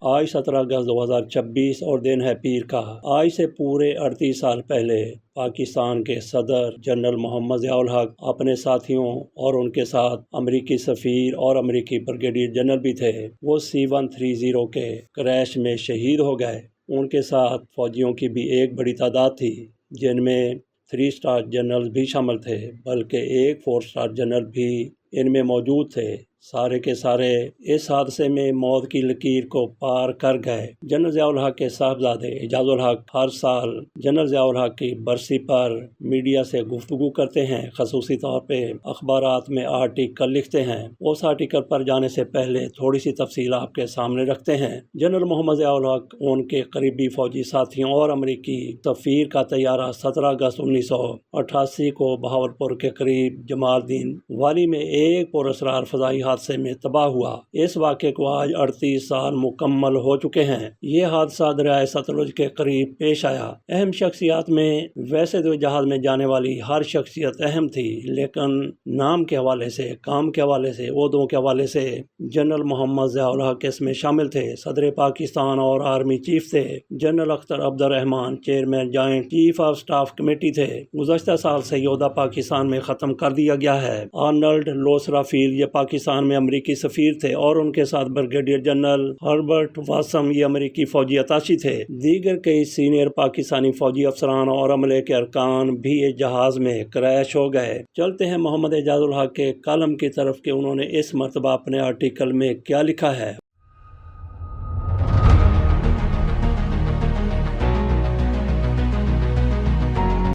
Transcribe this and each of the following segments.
آج 17 اگست 2026 اور دن ہے پیر کا۔ آج سے پورے 38 سال پہلے پاکستان کے صدر جنرل محمد ضیاء الحق اپنے ساتھیوں اور ان کے ساتھ امریکی سفیر اور امریکی بریگیڈیئر جنرل بھی تھے، وہ C-130 کے کریش میں شہید ہو گئے۔ ان کے ساتھ فوجیوں کی بھی ایک بڑی تعداد تھی، جن میں 3 اسٹار جنرل بھی شامل تھے، بلکہ ایک 4 اسٹار جنرل بھی ان میں موجود تھے۔ سارے کے سارے اس حادثے میں موت کی لکیر کو پار کر گئے۔ جنرل ضیاء الحق کے صاحبزادے اعجاز الحق ہر سال جنرل ضیاء الحق کی برسی پر میڈیا سے گفتگو کرتے ہیں، خصوصی طور پہ اخبارات میں آرٹیکل لکھتے ہیں۔ اس آرٹیکل پر جانے سے پہلے تھوڑی سی تفصیل آپ کے سامنے رکھتے ہیں۔ جنرل محمد ضیاء الحق، ان کے قریبی فوجی ساتھیوں اور امریکی سفیر کا طیارہ 17 اگست 1988 کو بہاولپور کے قریب جمال الدین والی میں ایک پراسرار فضائی حادثے میں تباہ ہوا۔ اس واقعے کو آج 38 سال مکمل ہو چکے ہیں۔ یہ حادثہ دریائے ستلج کے قریب پیش آیا۔ اہم شخصیات میں ویسے تو جہاز میں جانے والی ہر شخصیت اہم تھی، لیکن نام کے حوالے سے، کام کے حوالے سے، عہدوں کے حوالے سے جنرل محمد ضیاء الحق اس میں شامل تھے۔ صدر پاکستان اور آرمی چیف تھے۔ General Akhtar Abdur Rahman chairman joint chief of staff committee تھے۔ گزشتہ سال سے یہ عہدہ پاکستان میں ختم کر دیا گیا ہے۔ آرنلڈ لوسرافیل یہ پاکستان میں امریکی سفیر تھے اور ان کے ساتھ بریگیڈیئر جنرل ہربرٹ واسم یہ امریکی فوجی اتاشی تھے۔ دیگر کئی سینئر پاکستانی فوجی افسران اور عملے کے ارکان بھی اس جہاز میں کریش ہو گئے۔ چلتے ہیں محمد اعجاز الحق کے کالم کی طرف کہ انہوں نے اس مرتبہ اپنے آرٹیکل میں کیا لکھا ہے۔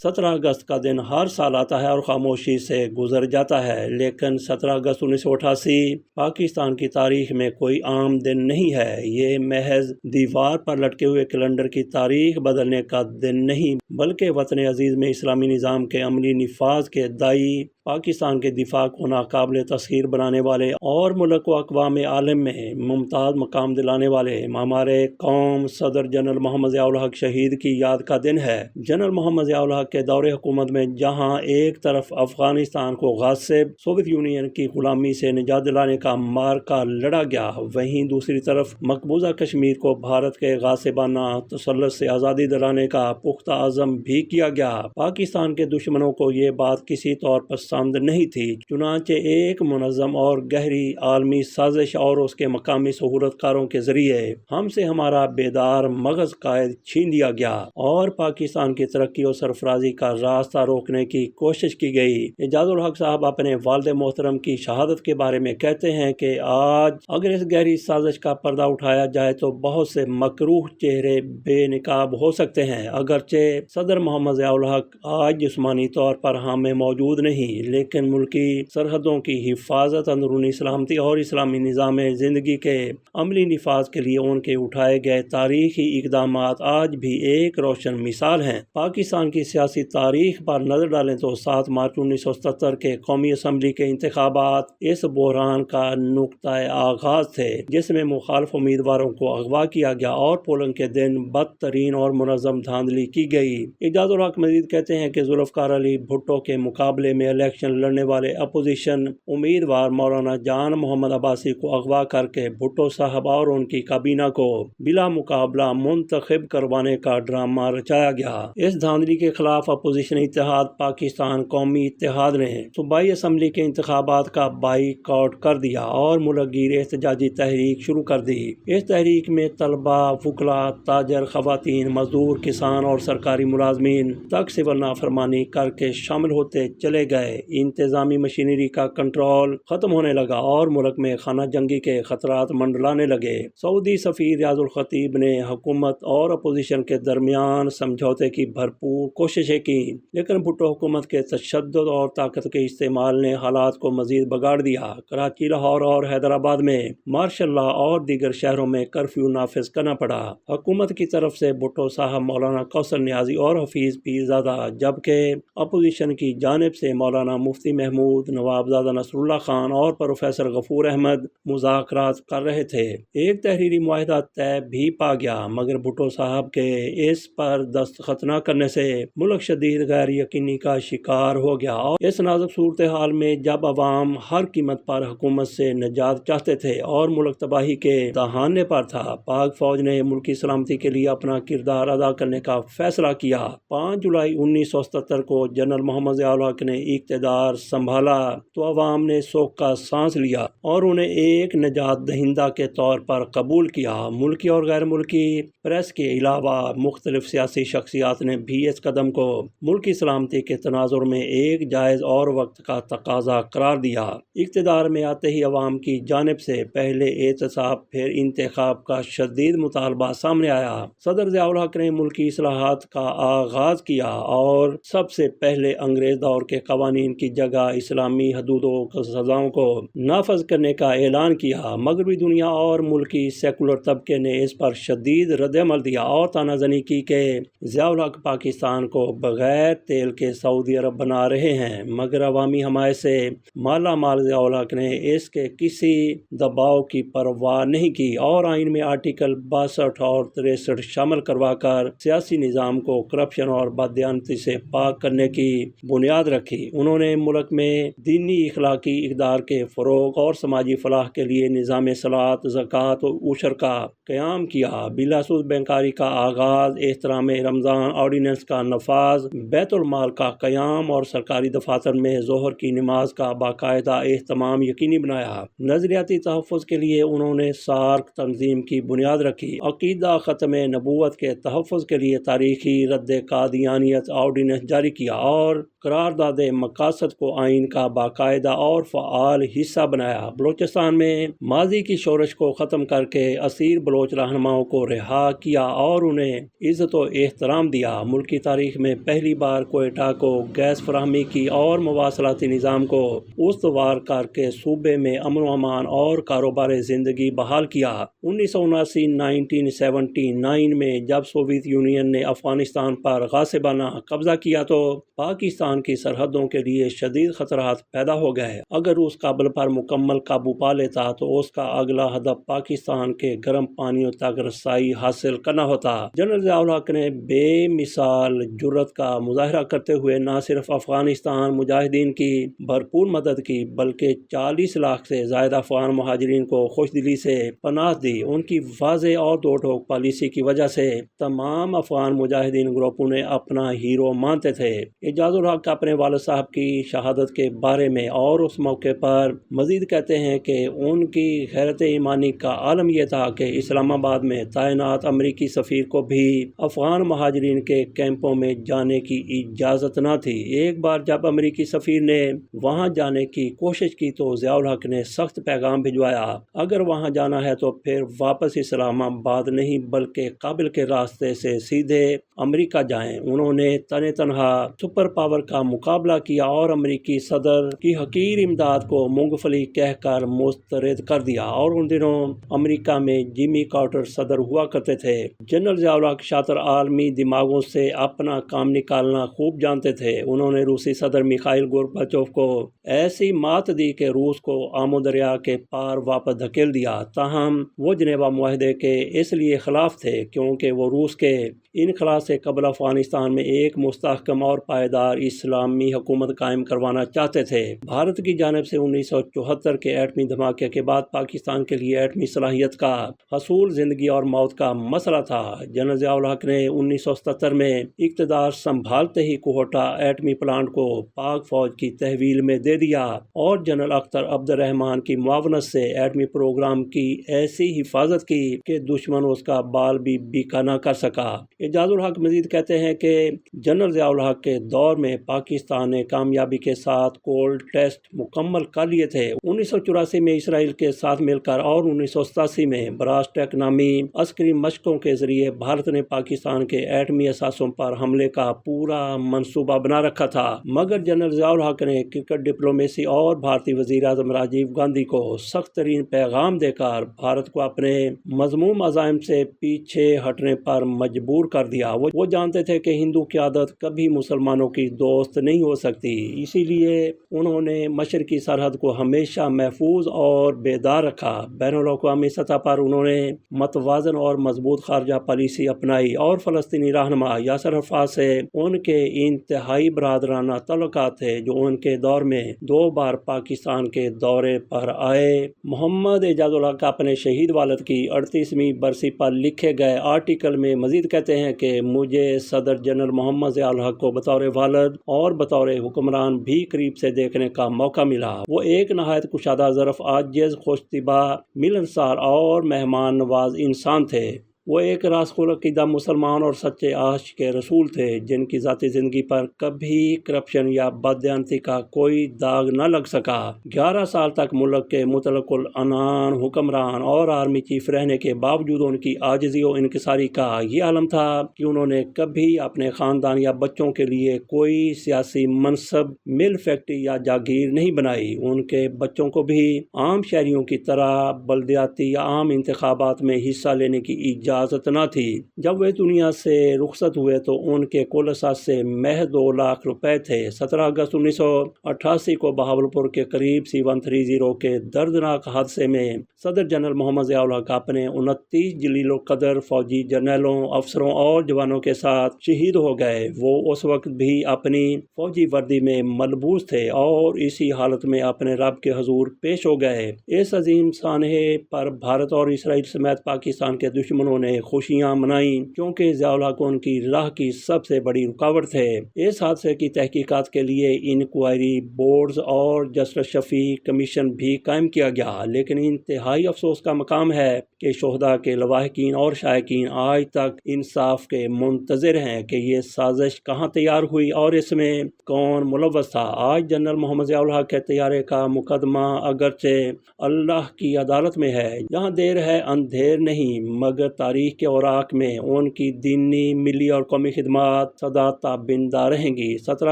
17 اگست کا دن ہر سال آتا ہے اور خاموشی سے گزر جاتا ہے، لیکن 17 اگست 1988 پاکستان کی تاریخ میں کوئی عام دن نہیں ہے۔ یہ محض دیوار پر لٹکے ہوئے کیلنڈر کی تاریخ بدلنے کا دن نہیں، بلکہ وطن عزیز میں اسلامی نظام کے عملی نفاذ کے داعی، پاکستان کے دفاع کو ناقابل تسخیر بنانے والے اور ملک و اقوام عالم میں ممتاز مقام دلانے والے ہمارے قوم صدر جنرل محمد ضیاء الحق شہید کی یاد کا دن ہے۔ جنرل محمد ضیاء الحق کے دور حکومت میں جہاں ایک طرف افغانستان کو غاصب سوویت یونین کی غلامی سے نجات دلانے کا معرکہ لڑا گیا، وہیں دوسری طرف مقبوضہ کشمیر کو بھارت کے غاصبانہ تسلط سے آزادی دلانے کا پختہ عزم بھی کیا گیا۔ پاکستان کے دشمنوں کو یہ بات کسی طور پر پسند نہیں تھی، چنانچہ ایک منظم اور گہری عالمی سازش اور اس کے مقامی سہولت کاروں کے ذریعے ہم سے ہمارا بیدار مغز قائد چھین دیا گیا اور پاکستان کی ترقی اور سرفرازی کا راستہ روکنے کی کوشش کی گئی۔ اعجاز الحق صاحب اپنے والد محترم کی شہادت کے بارے میں کہتے ہیں کہ آج اگر اس گہری سازش کا پردہ اٹھایا جائے تو بہت سے مکروہ چہرے بے نقاب ہو سکتے ہیں۔ اگرچہ صدر محمد ضیاء الحق آج جسمانی طور پر ہم میں موجود نہیں، لیکن ملکی سرحدوں کی حفاظت، اندرونی سلامتی اور اسلامی نظام زندگی کے عملی نفاذ کے لیے ان کے اٹھائے گئے تاریخی اقدامات آج بھی ایک روشن مثال ہیں۔ پاکستان کی سیاسی تاریخ پر نظر ڈالیں تو 7 مارچ 1977 کے قومی اسمبلی کے انتخابات اس بحران کا نقطۂ آغاز تھے، جس میں مخالف امیدواروں کو اغوا کیا گیا اور پولنگ کے دن بدترین اور منظم دھاندلی کی گئی۔ اعجاز الحق مزید کہتے ہیں کہ ذوالفقار علی بھٹو کے مقابلے میں الیکشن لڑنے والے اپوزیشن امیدوار مولانا جان محمد عباسی کو اغوا کر کے بھٹو صاحب اور ان کی کابینہ کو بلا مقابلہ منتخب کروانے کا ڈرامہ رچایا گیا۔ اس دھاندلی کے خلاف اپوزیشن اتحاد پاکستان قومی اتحاد نے صوبائی اسمبلی کے انتخابات کا بائیکاٹ کر دیا اور ملک گیر احتجاجی تحریک شروع کر دی۔ اس تحریک میں طلباء، وکلاء، تاجر، خواتین، مزدور، کسان اور سرکاری ملازمین تک سول نافرمانی کر کے شامل ہوتے چلے گئے۔ انتظامی مشینری کا کنٹرول ختم ہونے لگا اور ملک میں خانہ جنگی کے خطرات منڈلانے لگے۔ سعودی سفیر ریاض الخطیب نے حکومت اور اپوزیشن کے درمیان سمجھوتے کی بھرپور کوششیں کی، لیکن بھٹو حکومت کے تشدد اور طاقت کے استعمال نے حالات کو مزید بگاڑ دیا۔ کراچی، لاہور اور حیدرآباد میں مارشل لا اور دیگر شہروں میں کرفیو نافذ کرنا پڑا۔ حکومت کی طرف سے بھٹو صاحب، مولانا کوثر نیازی اور حفیظ پیرزادہ، جبکہ اپوزیشن کی جانب سے مولانا مولانا مفتی محمود، نوابزادہ نصر اللہ خان اور پروفیسر غفور احمد مذاکرات کر رہے تھے۔ ایک تحریری معاہدہ طے بھی پا گیا، مگر بھٹو صاحب کے اس پر دستخط نہ کرنے سے ملک شدید غیر یقینی کا شکار ہو گیا، اور اس نازک صورتحال میں جب عوام ہر قیمت پر حکومت سے نجات چاہتے تھے اور ملک تباہی کے دہانے پر تھا، پاک فوج نے ملکی سلامتی کے لیے اپنا کردار ادا کرنے کا فیصلہ کیا۔ 5 جولائی 1977 کو جنرل محمد ضیاء الحق نے اقتدار سنبھالا تو عوام نے سکھ کا سانس لیا اور انہیں ایک نجات دہندہ کے طور پر قبول کیا۔ ملکی اور غیر ملکی پریس کے علاوہ مختلف سیاسی شخصیات نے بھی اس قدم کو ملکی سلامتی کے تناظر میں ایک جائز اور وقت کا تقاضا قرار دیا۔ اقتدار میں آتے ہی عوام کی جانب سے پہلے احتساب پھر انتخاب کا شدید مطالبہ سامنے آیا۔ صدر ضیاء الحق نے ملکی اصلاحات کا آغاز کیا اور سب سے پہلے انگریز دور کے قوانین کی جگہ اسلامی حدود و سزاؤں کو نافذ کرنے کا اعلان کیا۔ مغربی دنیا اور ملکی سیکولر طبقے نے اس پر شدید رد عمل دیا اور تانا زنی کی کہ ضیاء الحق پاکستان کو بغیر تیل کے سعودی عرب بنا رہے ہیں، مگر عوامی حمایت سے مالا مال ضیاء الحق نے اس کے کسی دباؤ کی پرواہ نہیں کی اور آئین میں آرٹیکل 62 اور 63 شامل کروا کر سیاسی نظام کو کرپشن اور بددیانتی سے پاک کرنے کی بنیاد رکھی۔ انہوں نے ملک میں دینی اخلاقی اقدار کے فروغ اور سماجی فلاح کے لیے نظام صلاۃ، زکوٰۃ و عشر کا قیام کیا، بلا سود بینکاری کا آغاز، احترام رمضان آرڈیننس کا نفاذ، بیت المال کا قیام اور سرکاری دفاتر میں ظہر کی نماز کا باقاعدہ اہتمام یقینی بنایا۔ نظریاتی تحفظ کے لیے انہوں نے سارک تنظیم کی بنیاد رکھی، عقیدہ ختم نبوت کے تحفظ کے لیے تاریخی رد قادیانیت آرڈیننس جاری کیا اور قرارداد مقاصد کو آئین کا باقاعدہ اور فعال حصہ بنایا۔ بلوچستان میں ماضی کی شورش کو ختم کر کے اسیر بلوچ رہنماؤں کو رہا کیا اور انہیں عزت و احترام دیا۔ ملکی تاریخ میں پہلی بار کوئٹہ کو گیس فراہمی کی اور مواصلاتی نظام کو استوار کر کے صوبے میں امن و امان اور کاروبار زندگی بحال کیا۔ 1979 میں جب سوویت یونین نے افغانستان پر غاصبانہ قبضہ کیا تو پاکستان کی سرحدوں کے لیے شدید خطرات پیدا ہو گئے۔ اگر روس کابل پر مکمل قابو پا لیتا تو اس کا اگلا ہدف پاکستان کے گرم پانیوں تک رسائی حاصل کرنا ہوتا۔ جنرل ضیاء الحق نے بے مثال جرأت کا مظاہرہ کرتے ہوئے نہ صرف افغانستان مجاہدین کی بھرپور مدد کی بلکہ 40 لاکھ سے زائد افغان مہاجرین کو خوش دلی سے پناہ دی۔ ان کی واضح اور دو ٹوک پالیسی کی وجہ سے تمام افغان مجاہدین گروپوں نے اپنا ہیرو مانتے تھے۔ اعجاز الحق اپنے والد صاحب کی شہادت کے بارے میں اور اس موقع پر مزید کہتے ہیں کہ ان کی غیرت ایمانی کا عالم یہ تھا کہ اسلام آباد میں تعینات امریکی سفیر کو بھی افغان مہاجرین کے کیمپوں میں جانے کی اجازت نہ تھی۔ ایک بار جب امریکی سفیر نے وہاں جانے کی کوشش کی تو ضیاء الحق نے سخت پیغام بھجوایا، اگر وہاں جانا ہے تو پھر واپس اسلام آباد نہیں بلکہ کابل کے راستے سے سیدھے امریکہ جائیں۔ انہوں نے تنہا سپر پاور کا مقابلہ کیا اور امریکی صدر کی حقیر امداد کو مونگ پھلی کہہ کر مسترد کر دیا، اور ان دنوں امریکہ میں جیمی کارٹر صدر ہوا کرتے تھے۔ جنرل ضیاء الحق شاطر عالمی دماغوں سے اپنا کام نکالنا خوب جانتے تھے۔ انہوں نے روسی صدر میخائیل گورباچوف کو ایسی مات دی کہ روس کو آمو دریا کے پار واپس دھکیل دیا۔ تاہم وہ جنیوا معاہدے کے اس لیے خلاف تھے کیونکہ وہ روس کے انخلا سے قبل افغانستان میں ایک مستحکم اور پائیدار اسلامی حکومت قائم کروانا چاہتے تھے۔ بھارت کی جانب سے 1974 کے ایٹمی دھماکے کے بعد پاکستان کے لیے ایٹمی صلاحیت کا حصول زندگی اور موت کا مسئلہ تھا۔ جنرل ضیاء الحق نے 1977 میں اقتدار سنبھالتے ہی کوہٹہ ایٹمی پلانٹ کو پاک فوج کی تحویل میں دے دیا اور جنرل اختر عبد الرحمان کی معاونت سے ایٹمی پروگرام کی ایسی حفاظت کی کہ دشمن اس کا بال بھی بیکا نہ کر سکا۔ اعجاز الحق مزید کہتے ہیں کہ جنرل ضیاء الحق کے دور میں پاکستان نے کامیابی کے ساتھ کولڈ ٹیسٹ مکمل کر لیے تھے۔ 1984 میں اسرائیل کے ساتھ مل کر اور 1987 میں براسٹیک نامی عسکری مشقوں کے ذریعے بھارت نے پاکستان کے ایٹمی اثاثوں پر حملے کا پورا منصوبہ بنا رکھا تھا، مگر جنرل ضیاء الحق نے کرکٹ ڈپلومیسی اور بھارتی وزیر اعظم راجیو گاندھی کو سخت ترین پیغام دے کر بھارت کو اپنے مذموم عزائم سے پیچھے ہٹنے پر مجبور کر دیا۔ وہ جانتے تھے کہ ہندو قیادت کبھی مسلمانوں کی دوست نہیں ہو سکتی، اسی لیے انہوں نے مشرقی سرحد کو ہمیشہ محفوظ اور بیدار رکھا۔ بین الاقوامی سطح پر انہوں نے متوازن اور مضبوط خارجہ پالیسی اپنائی اور فلسطینی رہنما یاسر عرفات سے ان کے انتہائی برادرانہ تعلقات تھے، جو ان کے دور میں 2 بار پاکستان کے دورے پر آئے۔ محمد اعجاز الحق اپنے شہید والد کی 38ویں برسی پر لکھے گئے آرٹیکل میں مزید کہتے ہیں کہ مجھے صدر جنرل محمد ضیاء الحق کو بطور والد اور بطور حکمران بھی قریب سے دیکھنے کا موقع ملا۔ وہ ایک نہایت کشادہ ظرف، عاجز، خوش طبع، ملنسار اور مہمان نواز انسان تھے۔ وہ ایک راسخ العقیدہ مسلمان اور سچے عاشق کے رسول تھے، جن کی ذاتی زندگی پر کبھی کرپشن یا بددیانتی کا کوئی داغ نہ لگ سکا۔ 11 سال تک ملک کے مطلق العنان حکمران اور آرمی چیف رہنے کے باوجود ان کی عاجزی و انکساری کا یہ عالم تھا کہ انہوں نے کبھی اپنے خاندان یا بچوں کے لیے کوئی سیاسی منصب، مل، فیکٹری یا جاگیر نہیں بنائی۔ ان کے بچوں کو بھی عام شہریوں کی طرح بلدیاتی یا عام انتخابات میں حصہ لینے کی اجازت نہ تھی۔ جب وہ دنیا سے رخصت ہوئے تو ان کے کل اثاثے محض 2 لاکھ روپے تھے۔ 17 اگست 1988 کو بہاولپور کے قریب C-130 کے دردناک حادثے میں صدر جنرل محمد ضیاء الحق اپنے 29 جلیل القدر فوجی جرنیلوں، افسروں اور جوانوں کے ساتھ شہید ہو گئے۔ وہ اس وقت بھی اپنی فوجی وردی میں ملبوس تھے اور اسی حالت میں اپنے رب کے حضور پیش ہو گئے۔ اس عظیم سانحے پر بھارت اور اسرائیل سمیت پاکستان کے دشمنوں نے خوشیاں منائیں، کیونکہ ضیاء الحق ان کی راہ کی سب سے بڑی رکاوٹ تھے۔ اس حادثے کی تحقیقات کے لیے انکوائری بورڈز اور جسٹس شفیع کمیشن بھی قائم کیا گیا، لیکن انتہائی افسوس کا مقام ہے کہ شہداء کے لواحقین اور شائقین آج تک انصاف کے منتظر ہیں کہ یہ سازش کہاں تیار ہوئی اور اس میں کون ملوث تھا۔ آج جنرل محمد ضیاء الحق کے طیارے کا مقدمہ اگرچہ اللہ کی عدالت میں ہے، جہاں دیر ہے اندھیر نہیں، مگر تاریخ کے اوراق میں ان کی دینی، ملی اور قومی خدمات سدا تابندہ رہیں گی۔ 17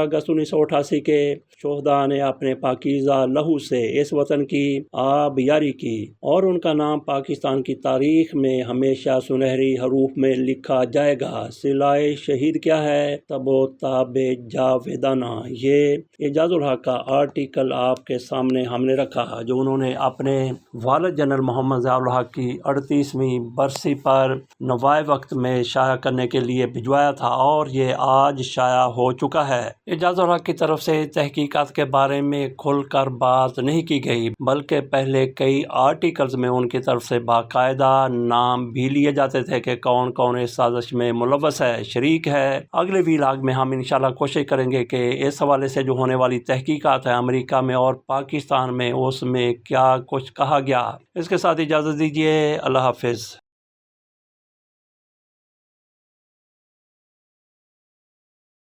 اگست 1988 کے شہداء نے اپنے پاکیزہ لہو سے اس وطن کی آبیاری کی اور ان کا نام پاکستان کی تاریخ میں ہمیشہ سنہری حروف میں لکھا جائے گا۔ صلائے شہید کیا ہے؟ تب و تاب جاویدانہ۔ یہ اعجاز الحق کا آرٹیکل آپ کے سامنے ہم نے رکھا، جو انہوں نے اپنے والد جنرل محمد ضیاء الحق کی 38ویں برسی پر نوائے وقت میں شائع کرنے کے لیے بھجوایا تھا، اور یہ آج شائع ہو چکا ہے۔ اعجاز الحق کی طرف سے تحقیقات کے بارے میں کھل کر بات نہیں کی گئی، بلکہ پہلے کئی آرٹیکلز میں ان کی طرف سے باقاعدہ نام بھی لیے جاتے تھے کہ کون کون اس سازش میں ملوث ہے، شریک ہے۔ اگلے ویلاگ میں ہم انشاءاللہ کوشش کریں گے کہ اس حوالے سے جو ہونے والی تحقیقات ہیں امریکہ میں اور پاکستان میں، اس میں کیا کچھ کہا گیا۔ اس کے ساتھ اجازت دیجیے، اللہ حافظ۔